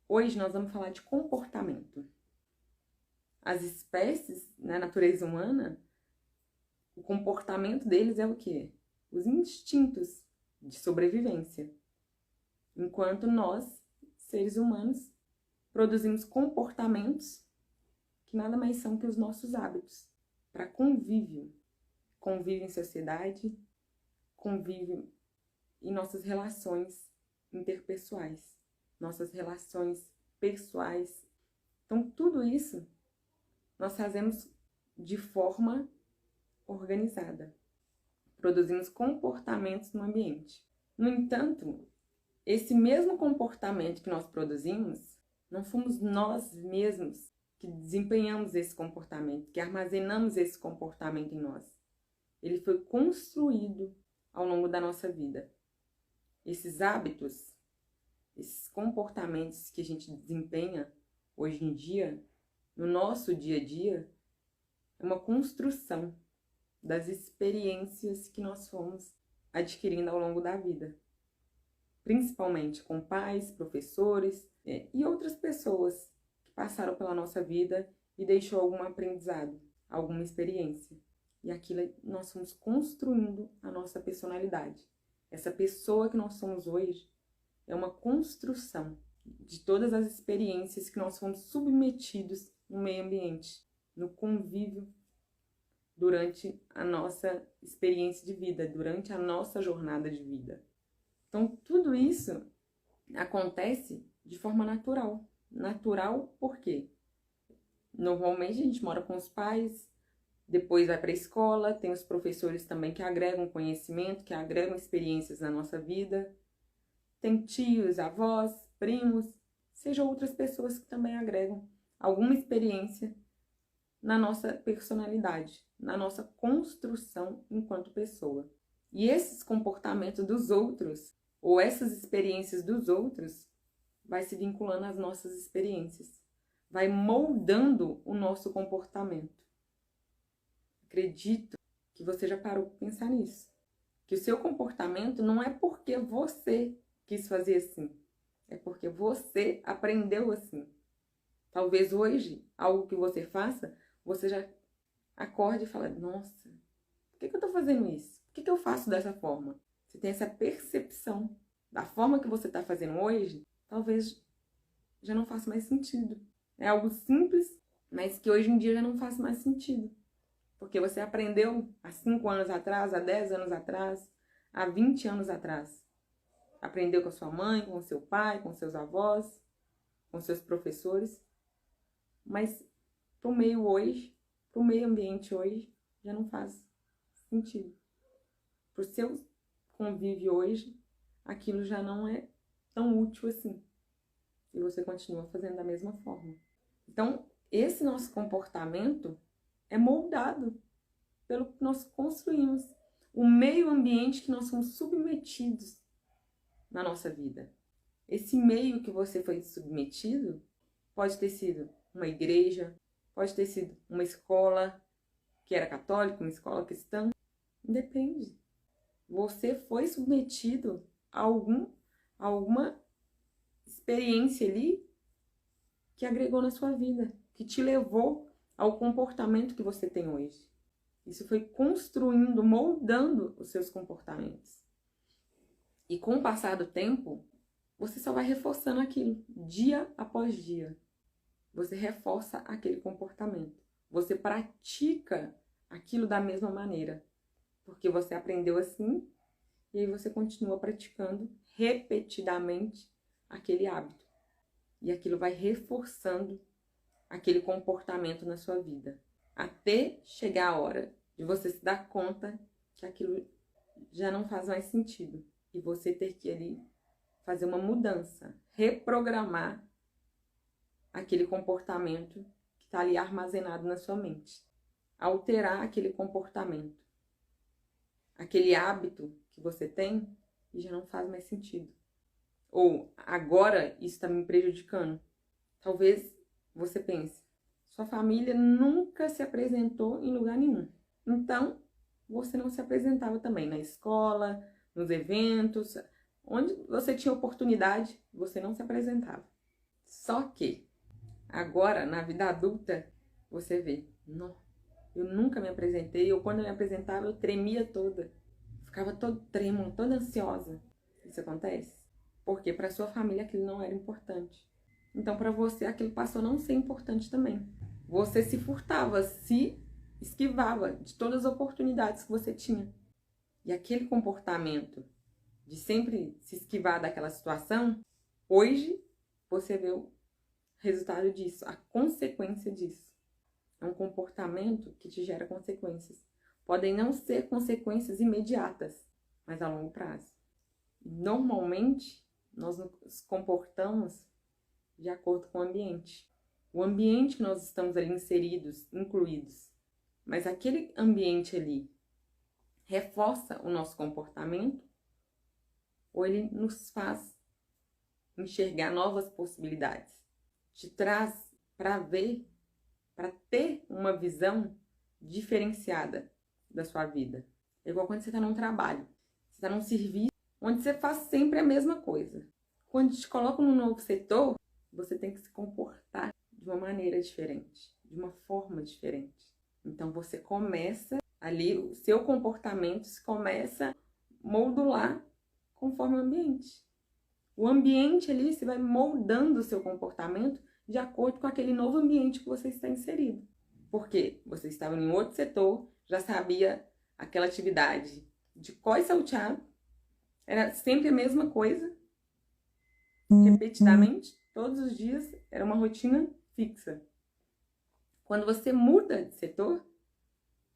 Hoje nós vamos falar de comportamento. As espécies, na natureza humana, o comportamento deles é o quê? Os instintos de sobrevivência. Enquanto nós, seres humanos, produzimos comportamentos que nada mais são que os nossos hábitos para convívio. Convívio em sociedade, convívio em nossas relações interpessoais, nossas relações pessoais. Então, tudo isso nós fazemos de forma organizada. Produzimos comportamentos no ambiente. No entanto, esse mesmo comportamento que nós produzimos, não fomos nós mesmos que desempenhamos esse comportamento, que armazenamos esse comportamento em nós. Ele foi construído ao longo da nossa vida. Esses hábitos, esses comportamentos que a gente desempenha hoje em dia, no nosso dia a dia, é uma construção das experiências que nós fomos adquirindo ao longo da vida. Principalmente com pais, professores e outras pessoas que passaram pela nossa vida e deixou algum aprendizado, alguma experiência. E aquilo nós fomos construindo a nossa personalidade. Essa pessoa que nós somos hoje é uma construção de todas as experiências que nós fomos submetidos no meio ambiente, no convívio, durante a nossa experiência de vida, durante a nossa jornada de vida. Então, tudo isso acontece de forma natural. Natural por quê? Normalmente a gente mora com os pais, depois vai para a escola, tem os professores também que agregam conhecimento, que agregam experiências na nossa vida. Tem tios, avós, primos, sejam outras pessoas que também agregam alguma experiência na nossa personalidade, na nossa construção enquanto pessoa. E esses comportamentos dos outros, ou essas experiências dos outros, vai se vinculando às nossas experiências, vai moldando o nosso comportamento. Acredito que você já parou para pensar nisso, que o seu comportamento não é porque você quis fazer assim, é porque você aprendeu assim. Talvez hoje, algo que você faça, você já acorde e fala, nossa, por que eu estou fazendo isso? Por que eu faço dessa forma? Você tem essa percepção da forma que você está fazendo hoje, talvez já não faça mais sentido. É algo simples, mas que hoje em dia já não faz mais sentido. Porque você aprendeu há 5 anos atrás, há 10 anos atrás, há 20 anos atrás. Aprendeu com a sua mãe, com o seu pai, com seus avós, com seus professores. Mas para o meio hoje, para o meio ambiente hoje, já não faz sentido. Para o seu convívio hoje, aquilo já não é tão útil assim. E você continua fazendo da mesma forma. Então, esse nosso comportamento é moldado pelo que nós construímos. O meio ambiente que nós somos submetidos na nossa vida. Esse meio que você foi submetido pode ter sido uma igreja, pode ter sido uma escola que era católica, uma escola cristã. Depende. Você foi submetido a alguma experiência ali que agregou na sua vida, que te levou ao comportamento que você tem hoje. Isso foi construindo, moldando os seus comportamentos. E com o passar do tempo, você só vai reforçando aquilo, dia após dia. Você reforça aquele comportamento. Você pratica aquilo da mesma maneira. Porque você aprendeu assim, e aí você continua praticando repetidamente aquele hábito. E aquilo vai reforçando aquele comportamento na sua vida. Até chegar a hora de você se dar conta que aquilo já não faz mais sentido. E você ter que ali fazer uma mudança, reprogramar aquele comportamento que está ali armazenado na sua mente. Alterar aquele comportamento. Aquele hábito que você tem e já não faz mais sentido. Ou agora isso está me prejudicando. Talvez você pense, sua família nunca se apresentou em lugar nenhum. Então, você não se apresentava também na escola, nos eventos, onde você tinha oportunidade, você não se apresentava. Só que agora, na vida adulta, você vê, não, eu nunca me apresentei, ou quando eu me apresentava, eu tremia toda. Ficava todo trêmula, toda ansiosa. Isso acontece? Porque para sua família aquilo não era importante. Então, para você, aquilo passou a não ser importante também. Você se furtava, se esquivava de todas as oportunidades que você tinha. E aquele comportamento de sempre se esquivar daquela situação, hoje você vê o resultado disso, a consequência disso. É um comportamento que te gera consequências. Podem não ser consequências imediatas, mas a longo prazo. Normalmente, nós nos comportamos de acordo com o ambiente. O ambiente que nós estamos ali inseridos, incluídos. Mas aquele ambiente ali reforça o nosso comportamento ou ele nos faz enxergar novas possibilidades. Te traz para ver, para ter uma visão diferenciada da sua vida. É igual quando você está num trabalho, você está num serviço onde você faz sempre a mesma coisa. Quando te colocam num novo setor, você tem que se comportar de uma maneira diferente, de uma forma diferente. Então você começa ali, o seu comportamento se começa a modular conforme o ambiente. O ambiente ali, você vai moldando o seu comportamento de acordo com aquele novo ambiente que você está inserido. Porque você estava em outro setor, já sabia aquela atividade de có e salteado, era sempre a mesma coisa, repetidamente, todos os dias, era uma rotina fixa. Quando você muda de setor,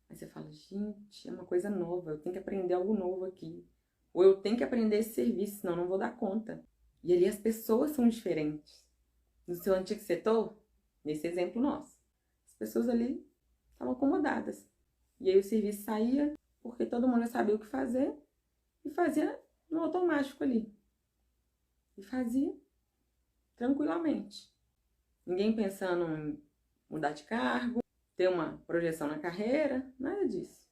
aí você fala, gente, é uma coisa nova, eu tenho que aprender algo novo aqui. Ou eu tenho que aprender esse serviço, senão eu não vou dar conta. E ali as pessoas são diferentes. No seu antigo setor, nesse exemplo nosso, as pessoas ali estavam acomodadas. E aí o serviço saía, porque todo mundo já sabia o que fazer, e fazia no automático ali. E fazia tranquilamente. Ninguém pensando em mudar de cargo, ter uma projeção na carreira, nada disso.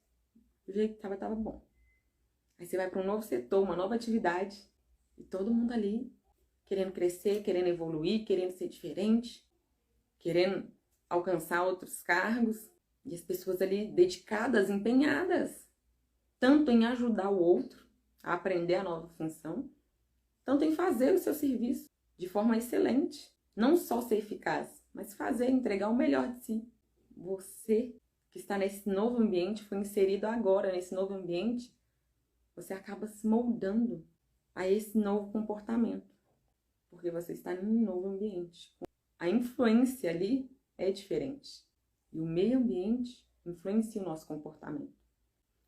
Do jeito que estava bom. Aí você vai para um novo setor, uma nova atividade, e todo mundo ali querendo crescer, querendo evoluir, querendo ser diferente, querendo alcançar outros cargos, e as pessoas ali dedicadas, empenhadas, tanto em ajudar o outro a aprender a nova função, tanto em fazer o seu serviço de forma excelente, não só ser eficaz, mas fazer, entregar o melhor de si. Você que está nesse novo ambiente, foi inserido agora nesse novo ambiente, você acaba se moldando a esse novo comportamento, porque você está em um novo ambiente. A influência ali é diferente. E o meio ambiente influencia o nosso comportamento.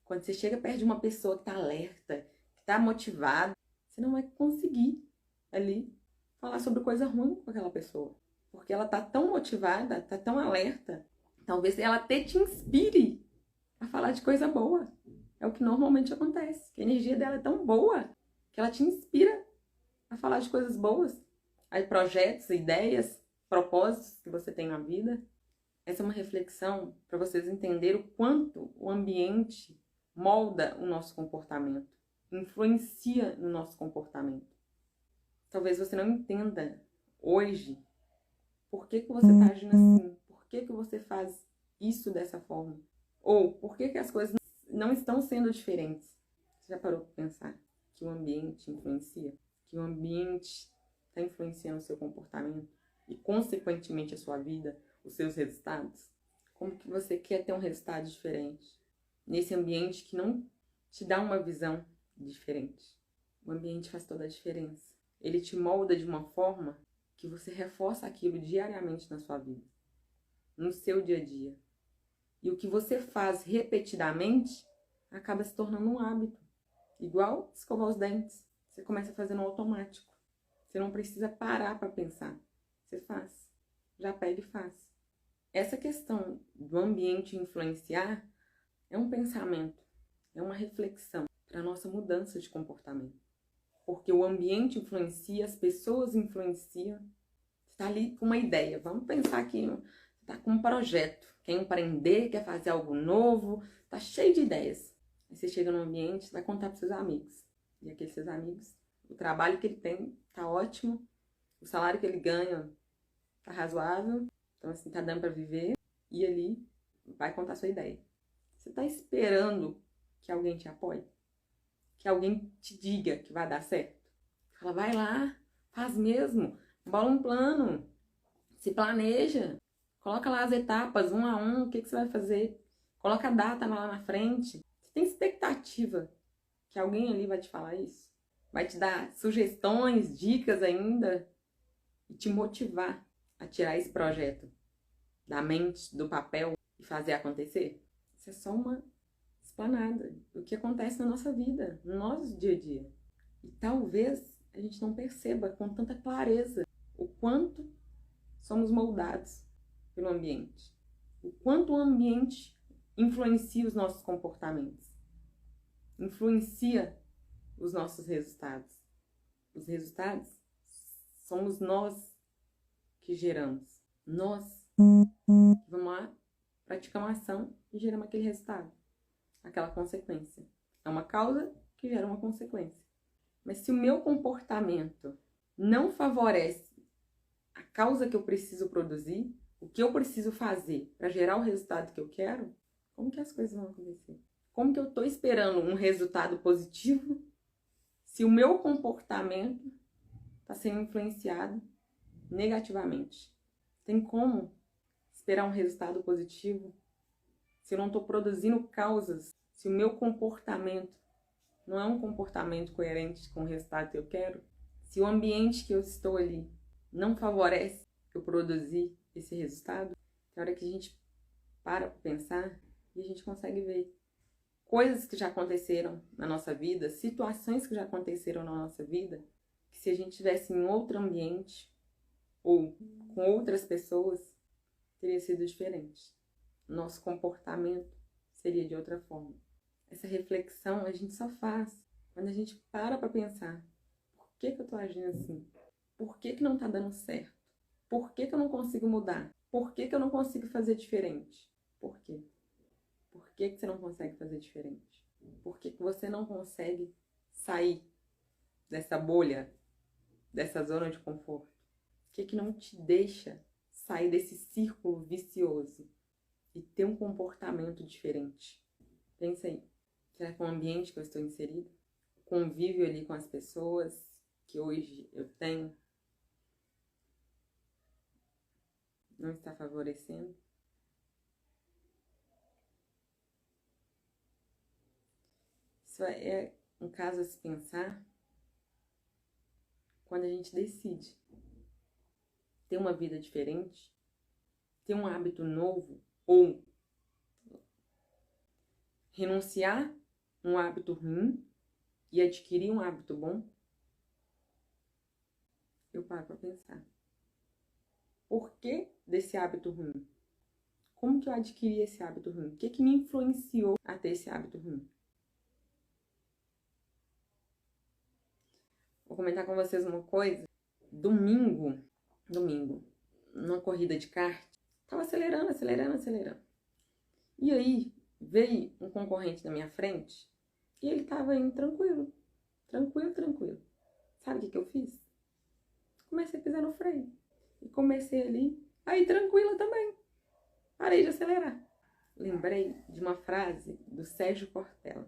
Quando você chega perto de uma pessoa que está alerta, que está motivada, você não vai conseguir ali falar sobre coisa ruim com aquela pessoa. Porque ela está tão motivada, está tão alerta, talvez ela até te inspire a falar de coisa boa. É o que normalmente acontece. A energia dela é tão boa que ela te inspira a falar de coisas boas. Aí projetos, ideias, propósitos que você tem na vida. Essa é uma reflexão para vocês entenderem o quanto o ambiente molda o nosso comportamento, influencia no nosso comportamento. Talvez você não entenda hoje por que você está agindo assim, por que você faz isso dessa forma, ou por que as coisas não estão sendo diferentes. Você já parou para pensar que o ambiente influencia? Que o ambiente está influenciando o seu comportamento e, consequentemente, a sua vida, os seus resultados? Como que você quer ter um resultado diferente nesse ambiente que não te dá uma visão diferente? O ambiente faz toda a diferença. Ele te molda de uma forma que você reforça aquilo diariamente na sua vida, no seu dia a dia. E o que você faz repetidamente acaba se tornando um hábito. Igual escovar os dentes. Você começa a fazer no automático. Você não precisa parar para pensar. Você faz. Já pega e faz. Essa questão do ambiente influenciar é um pensamento, é uma reflexão para a nossa mudança de comportamento. Porque o ambiente influencia, as pessoas influenciam. Você está ali com uma ideia. Vamos pensar que você está com um projeto. Quer empreender, quer fazer algo novo, está cheio de ideias. Aí você chega no ambiente, vai contar para seus amigos. E aqueles seus amigos, o trabalho que ele tem está ótimo, o salário que ele ganha tá razoável, então assim, tá dando para viver, e ali vai contar a sua ideia. Você tá esperando que alguém te apoie? Que alguém te diga que vai dar certo? Fala, vai lá, faz mesmo, bola um plano, se planeja, coloca lá as etapas, um a um, o que você vai fazer, coloca a data lá na frente. Você tem expectativa que alguém ali vai te falar isso? Vai te dar sugestões, dicas ainda e te motivar a tirar esse projeto da mente, do papel e fazer acontecer? Isso é só uma explanada do que acontece na nossa vida, no nosso dia a dia. E talvez a gente não perceba com tanta clareza o quanto somos moldados pelo ambiente, o quanto o ambiente influencia os nossos comportamentos, influencia os nossos resultados. Os resultados somos nós que geramos. Nós que vamos lá, praticamos uma ação e geramos aquele resultado, aquela consequência. É uma causa que gera uma consequência. Mas se o meu comportamento não favorece a causa que eu preciso produzir, o que eu preciso fazer para gerar o resultado que eu quero, como que as coisas vão acontecer? Como que eu estou esperando um resultado positivo se o meu comportamento está sendo influenciado negativamente? Tem como esperar um resultado positivo se eu não estou produzindo causas, se o meu comportamento não é um comportamento coerente com o resultado que eu quero? Se o ambiente que eu estou ali não favorece eu produzir esse resultado, é hora que a gente para pensar e a gente consegue ver coisas que já aconteceram na nossa vida, situações que já aconteceram na nossa vida, que se a gente tivesse em outro ambiente ou com outras pessoas, teria sido diferente. Nosso comportamento seria de outra forma. Essa reflexão a gente só faz quando a gente para pensar: por que eu tô agindo assim? Por que não tá dando certo? Por que eu não consigo mudar? Por que eu não consigo fazer diferente? Por quê? Por que você não consegue fazer diferente? Por que você não consegue sair dessa bolha, dessa zona de conforto? O que não te deixa sair desse círculo vicioso e ter um comportamento diferente? Pensa aí. Será que é o ambiente que eu estou inserido? O convívio ali com as pessoas que hoje eu tenho não está favorecendo? Isso é um caso a se pensar quando a gente decide ter uma vida diferente, ter um hábito novo ou renunciar um hábito ruim e adquirir um hábito bom. Eu paro para pensar. Por que desse hábito ruim? Como que eu adquiri esse hábito ruim? O que me influenciou a ter esse hábito ruim? Vou comentar com vocês uma coisa. Domingo, numa corrida de kart, tava acelerando. E aí, veio um concorrente na minha frente e ele tava indo tranquilo. Sabe o que eu fiz? Comecei a pisar no freio. E comecei ali, aí tranquila também. Parei de acelerar. Lembrei de uma frase do Sérgio Cortella,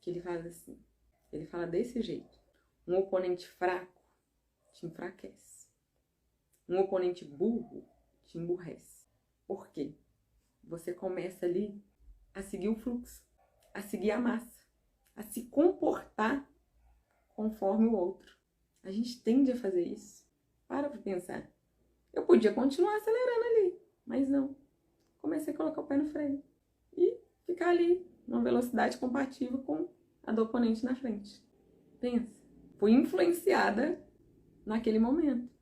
que ele fala assim, ele fala desse jeito: um oponente fraco te enfraquece. Um oponente burro te emburrece. Por quê? Você começa ali a seguir o fluxo, a seguir a massa, a se comportar conforme o outro. A gente tende a fazer isso. Para pensar. Eu podia continuar acelerando ali, mas não. Comecei a colocar o pé no freio e ficar ali numa velocidade compatível com a do oponente na frente. Pensa. Fui influenciada naquele momento.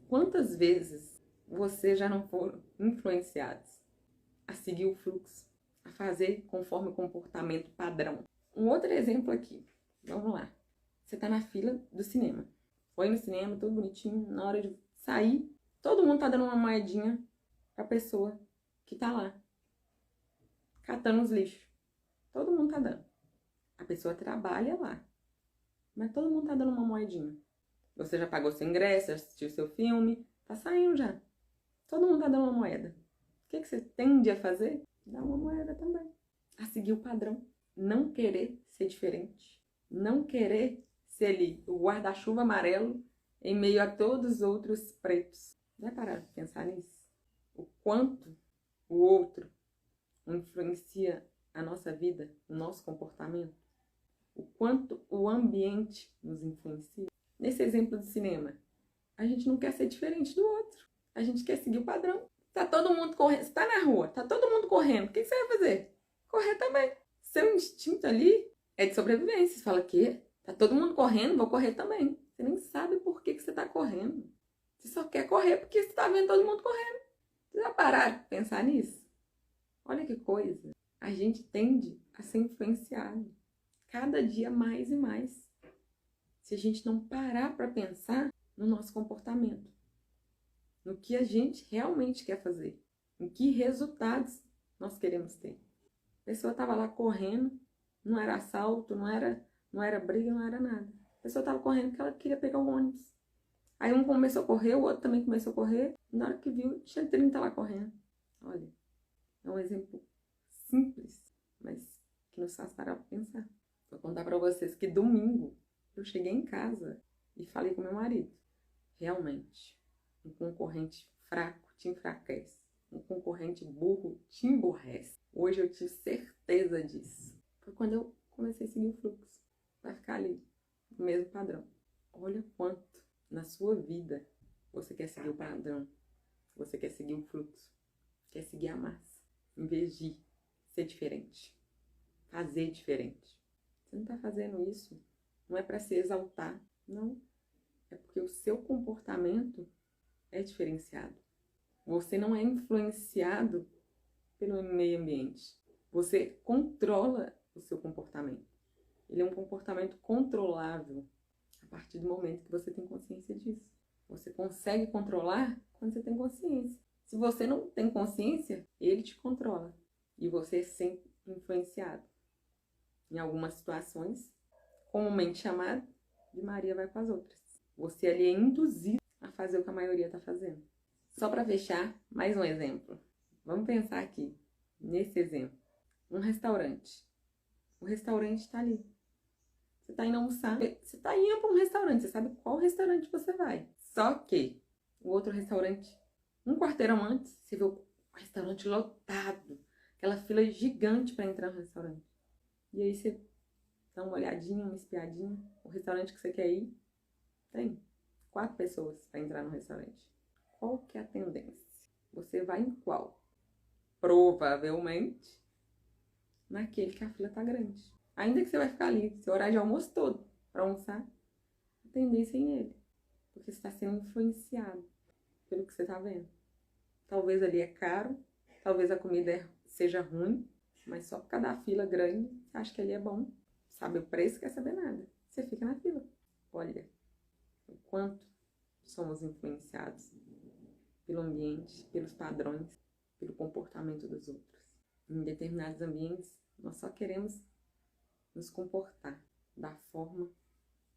Quantas vezes você já não foram influenciados a seguir o fluxo, a fazer conforme o comportamento padrão? Um outro exemplo aqui. Vamos lá. Você tá na fila do cinema. Foi no cinema, tudo bonitinho. Na hora de sair, todo mundo tá dando uma moedinha pra pessoa que tá lá, catando os lixos. Todo mundo tá dando. A pessoa trabalha lá, mas todo mundo tá dando uma moedinha. Você já pagou seu ingresso, já assistiu seu filme, tá saindo já. Todo mundo tá dando uma moeda. O que você tende a fazer? Dar uma moeda também. A seguir o padrão. Não querer ser diferente. Não querer ser ali o guarda-chuva amarelo em meio a todos os outros pretos. Já pararam de pensar nisso? O quanto o outro influencia a nossa vida, o nosso comportamento? O quanto o ambiente nos influencia? Nesse exemplo do cinema, a gente não quer ser diferente do outro. A gente quer seguir o padrão. Tá todo mundo correndo. Você tá na rua, tá todo mundo correndo. O que você vai fazer? Correr também. Seu instinto ali é de sobrevivência. Você fala, quê? Tá todo mundo correndo, vou correr também. Você nem sabe por que você tá correndo. Você só quer correr porque você tá vendo todo mundo correndo. Você já pararam de pensar nisso? Olha que coisa. A gente tende a ser influenciado. Cada dia mais e mais. Se a gente não parar para pensar no nosso comportamento. No que a gente realmente quer fazer. Em que resultados nós queremos ter. A pessoa estava lá correndo, não era assalto, não era briga, não era nada. A pessoa estava correndo porque ela queria pegar o ônibus. Aí um começou a correr, o outro também começou a correr. Na hora que viu, tinha 30 lá correndo. Olha, é um exemplo simples, mas que nos faz parar para pensar. Vou contar para vocês que domingo eu cheguei em casa e falei com meu marido. Realmente, um concorrente fraco te enfraquece. Um concorrente burro te emburrece. Hoje eu tive certeza disso. Foi quando eu comecei a seguir o fluxo. Vai ficar ali, no mesmo padrão. Olha quanto na sua vida você quer seguir o padrão. Você quer seguir o fluxo. Quer seguir a massa. Em vez de ser diferente. Fazer diferente. Você não está fazendo isso. Não é para se exaltar. Não. É porque o seu comportamento é diferenciado. Você não é influenciado pelo meio ambiente. Você controla o seu comportamento. Ele é um comportamento controlável a partir do momento que você tem consciência disso. Você consegue controlar quando você tem consciência. Se você não tem consciência, ele te controla. E você é sempre influenciado. Em algumas situações, comumente chamado de Maria vai com as outras. Você ali é induzido a fazer o que a maioria está fazendo. Só para fechar, mais um exemplo. Vamos pensar aqui, nesse exemplo. Um restaurante. O restaurante está ali. Você está indo almoçar. Você está indo para um restaurante. Você sabe qual restaurante você vai. Só que o outro restaurante, um quarteirão antes, você vê o restaurante lotado. Aquela fila gigante para entrar no restaurante. E aí você dá uma olhadinha, uma espiadinha. O restaurante que você quer ir, tem 4 pessoas para entrar no restaurante. Qual que é a tendência? Você vai em qual? Provavelmente naquele que a fila tá grande. Ainda que você vai ficar ali, seu horário de almoço todo, para almoçar, a tendência é em ele. Porque você está sendo influenciado pelo que você está vendo. Talvez ali é caro, talvez a comida seja ruim, mas só por causa da fila grande, você acha que ali é bom. Sabe o preço, quer saber nada. Você fica na fila. Olha o quanto somos influenciados pelo ambiente, pelos padrões, pelo comportamento dos outros. Em determinados ambientes, nós só queremos nos comportar da forma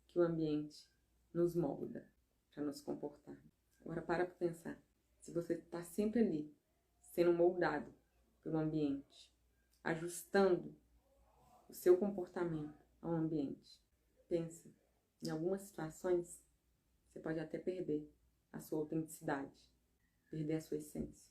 que o ambiente nos molda para nos comportar. Agora para pensar. Se você está sempre ali, sendo moldado pelo ambiente, ajustando o seu comportamento ao ambiente, pensa, em algumas situações, você pode até perder a sua autenticidade, perder a sua essência.